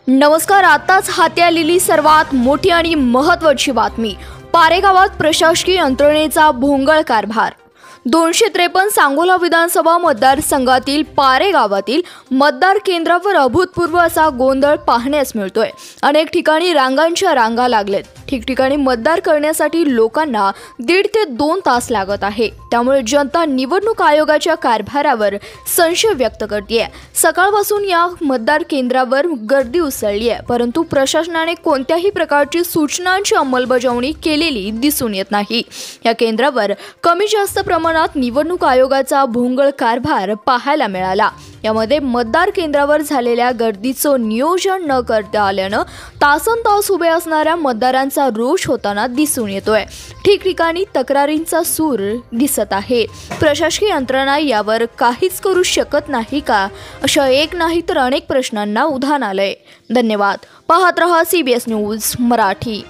नमस्कार. आताच हाती आलेली सर्वात मोठी आणि महत्त्वाची बातमी. पारे गावात प्रशासकीय यंत्रणेचा भोंगळ कारभार. 253 सांगोला विधानसभा मतदारसंघातील पारे गावातील मतदार केंद्रावर अभूतपूर्व असा गोंधळ पाहण्यास मिळतोय. अनेक ठिकाणी रांगांच्या रांगा लागलेत. ठिकठिकाणी मतदार करण्यासाठी लोकांना 1.5 ते 2 तास लागत आहे. त्यामुळे जनता निवडणूक आयोगाच्या कारभारावर संशय व्यक्त करते. सकाळपासून या मतदार केंद्रावर गर्दी उसळली आहे, परंतु प्रशासनाने कोणत्याही प्रकारची सूचनांची अंमलबजावणी केलेली दिसून येत नाही. या केंद्रावर कमी जास्त प्रमाणात निवडणूक आयोगाचा भोंगळ कारभार पाहायला मिळाला. यामध्ये मतदार केंद्रावर झालेल्या गर्दीचं नियोजन न करता आल्यानं तासनतास उभे असणाऱ्या मतदारांचा रोष होताना दिसून येतोय. ठिकठिकाणी तक्रारींचा सूर दिसत आहे. प्रशासकीय यंत्रणा यावर काहीच करू शकत नाही का, अशा एक नाही तर अनेक प्रश्नांना उधाण आलंय. धन्यवाद. पाहत रहा CBS न्यूज मराठी.